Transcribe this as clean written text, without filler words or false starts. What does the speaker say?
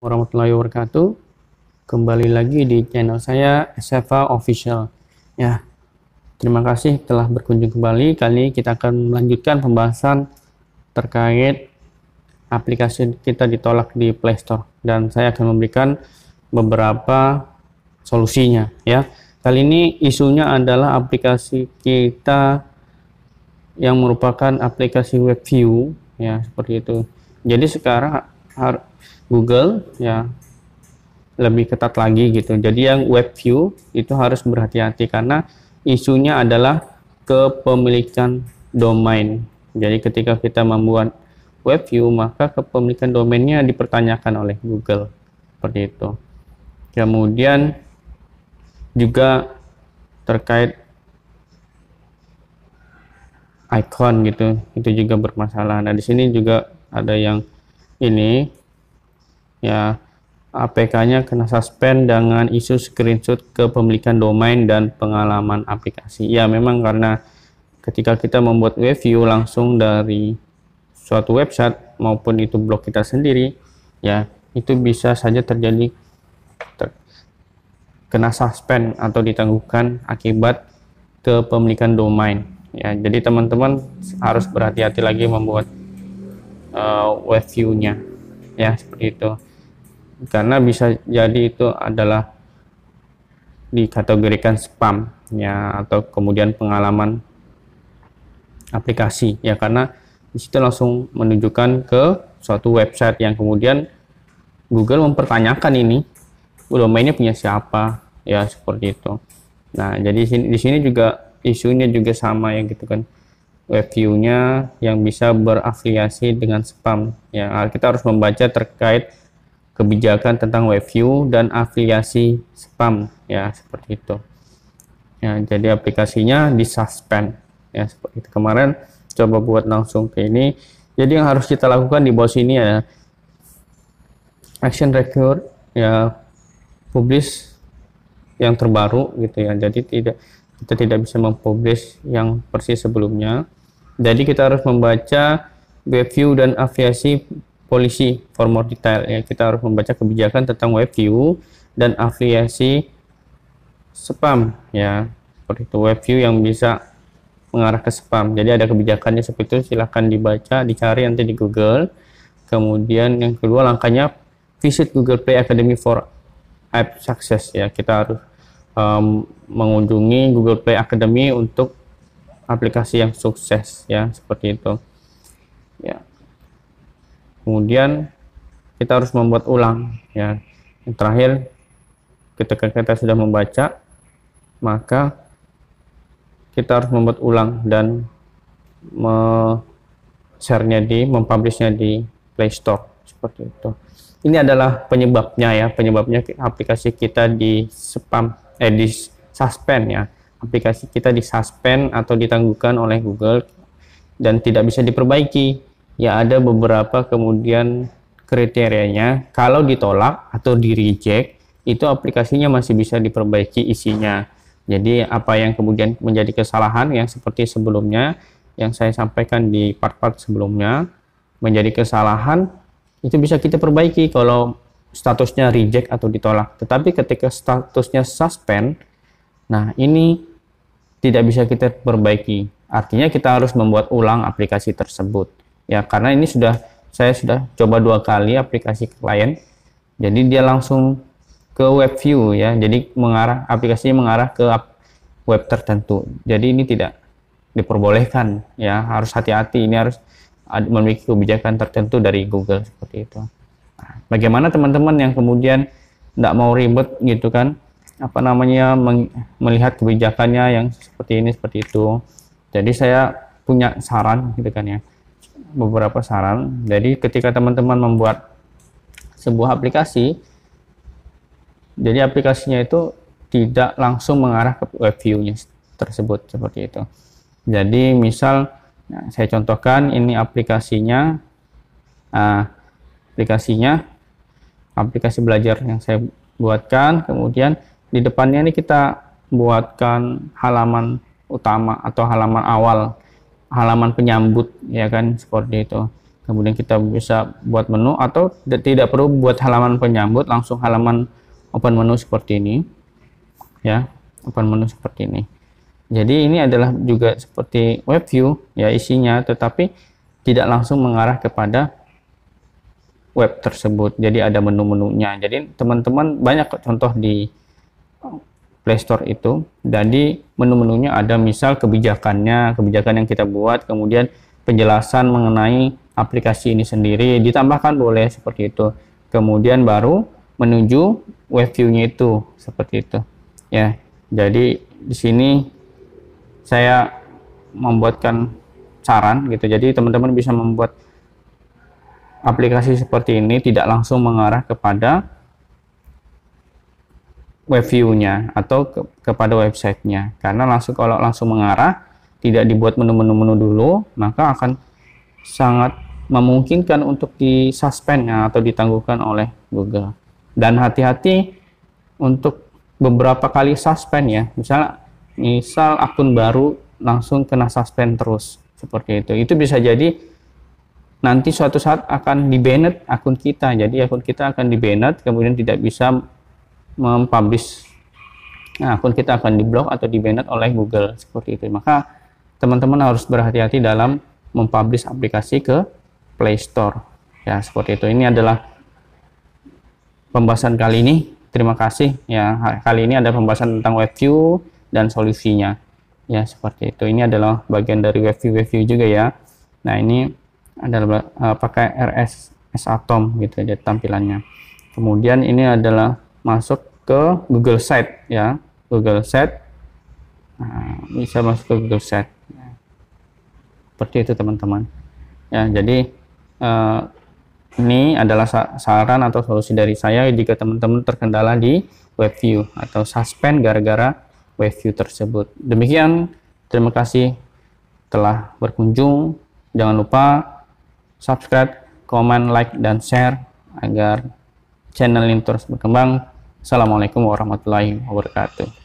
Warahmatullahi wabarakatuh. Kembali lagi di channel saya SFA Official. Ya, terima kasih telah berkunjung kembali. Kali ini kita akan melanjutkan pembahasan terkait aplikasi kita ditolak di Play Store dan saya akan memberikan beberapa solusinya. Ya, kali ini isunya adalah aplikasi kita yang merupakan aplikasi web view, ya seperti itu. Jadi sekarang Google ya lebih ketat lagi gitu. Jadi yang web view itu harus berhati-hati karena isunya adalah kepemilikan domain. Jadi ketika kita membuat web view maka kepemilikan domainnya dipertanyakan oleh Google seperti itu. Kemudian juga terkait icon gitu, itu juga bermasalah. Nah di sini juga ada yang ini ya, APK-nya kena suspend dengan isu screenshot kepemilikan domain dan pengalaman aplikasi. Ya memang karena ketika kita membuat web view langsung dari suatu website maupun itu blog kita sendiri, ya itu bisa saja terjadi kena suspend atau ditangguhkan akibat kepemilikan domain. Ya jadi teman-teman harus berhati-hati lagi membuat web view-nya, ya seperti itu. Karena bisa jadi itu adalah dikategorikan spam ya, atau kemudian pengalaman aplikasi ya, karena disitu langsung menunjukkan ke suatu website yang kemudian Google mempertanyakan ini domainnya punya siapa ya, seperti itu. Nah jadi di sini juga isunya juga sama ya gitu kan, web view-nya yang bisa berafiliasi dengan spam ya. Kita harus membaca terkait kebijakan tentang web view dan afiliasi spam ya, seperti itu ya. Jadi aplikasinya disuspend ya, seperti itu. Kemarin coba buat langsung ke ini. Jadi yang harus kita lakukan di bawah sini ya, action record ya, publish yang terbaru gitu ya. Jadi kita tidak bisa mempublish yang persis sebelumnya. Jadi kita harus membaca web view dan afiliasi policy for more detail ya. Kita harus membaca kebijakan tentang web view dan afiliasi spam ya, seperti itu. Web view yang bisa mengarah ke spam, jadi ada kebijakannya seperti itu. Silahkan dibaca, dicari nanti di Google. Kemudian yang kedua langkahnya, visit Google Play Academy for app success ya. Kita harus mengunjungi Google Play Academy untuk aplikasi yang sukses ya, seperti itu ya. Kemudian kita harus membuat ulang ya. Yang terakhir, ketika kita sudah membaca maka kita harus membuat ulang dan share-nya mempublishnya di Play Store, seperti itu. Ini adalah penyebabnya ya, penyebabnya aplikasi kita di suspend ya. Aplikasi kita disuspend atau ditangguhkan oleh Google dan tidak bisa diperbaiki. Ya ada beberapa kemudian kriterianya. Kalau ditolak atau di reject itu aplikasinya masih bisa diperbaiki isinya. Jadi apa yang kemudian menjadi kesalahan yang seperti sebelumnya yang saya sampaikan di part-part sebelumnya menjadi kesalahan, itu bisa kita perbaiki kalau statusnya reject atau ditolak. Tetapi ketika statusnya suspend, nah ini tidak bisa kita perbaiki. Artinya kita harus membuat ulang aplikasi tersebut. Ya karena ini saya sudah coba 2 kali aplikasi klien, jadi dia langsung ke web view ya, jadi aplikasinya mengarah ke web tertentu. Jadi ini tidak diperbolehkan ya, harus hati-hati. Ini harus memiliki kebijakan tertentu dari Google, seperti itu. Nah, bagaimana teman-teman yang kemudian tidak mau ribet gitu kan, melihat kebijakannya yang seperti ini, seperti itu. Jadi saya punya saran gitu kan ya, beberapa saran. Jadi ketika teman-teman membuat sebuah aplikasi, jadi aplikasinya itu tidak langsung mengarah ke web view-nya tersebut, seperti itu. Jadi misal saya contohkan ini aplikasinya, aplikasi belajar yang saya buatkan. Kemudian di depannya ini kita buatkan halaman utama atau halaman awal, halaman penyambut ya kan, seperti itu. Kemudian kita bisa buat menu atau tidak perlu buat halaman penyambut, langsung halaman open menu seperti ini ya, open menu seperti ini. Jadi ini adalah juga seperti web view ya isinya, tetapi tidak langsung mengarah kepada web tersebut. Jadi ada menu-menunya. Jadi teman-teman banyak contoh di Play Store itu. Jadi menu-menunya ada misal kebijakan yang kita buat, kemudian penjelasan mengenai aplikasi ini sendiri ditambahkan boleh seperti itu. Kemudian baru menuju web view-nya itu seperti itu. Ya. Jadi di sini saya membuatkan saran gitu. Jadi teman-teman bisa membuat aplikasi seperti ini tidak langsung mengarah kepada web view-nya atau kepada websitenya, karena kalau langsung mengarah tidak dibuat menu-menu dulu, maka akan sangat memungkinkan untuk disuspend atau ditangguhkan oleh Google. Dan hati-hati untuk beberapa kali suspend ya, misal akun baru langsung kena suspend terus seperti itu. Itu bisa jadi nanti suatu saat akan di-banned akun kita. Jadi akun kita akan di-banned, kemudian tidak bisa mempublish. Nah, akun kita akan diblok atau di-banned oleh Google seperti itu. Maka teman-teman harus berhati-hati dalam mempublish aplikasi ke Play Store. Ya, seperti itu. Ini adalah pembahasan kali ini. Terima kasih ya. Kali ini ada pembahasan tentang web view dan solusinya. Ya, seperti itu. Ini adalah bagian dari web view juga ya. Nah, ini adalah pakai RSS Atom gitu ya tampilannya. Kemudian ini adalah masuk ke Google Site ya, Google Site. Nah, bisa masuk ke Google Site. Seperti itu teman-teman. Ya, jadi ini adalah saran atau solusi dari saya jika teman-teman terkendala di web view atau suspend gara-gara web view tersebut. Demikian, terima kasih telah berkunjung. Jangan lupa subscribe, komen, like, dan share agar channel ini terus berkembang. Assalamualaikum warahmatullahi wabarakatuh.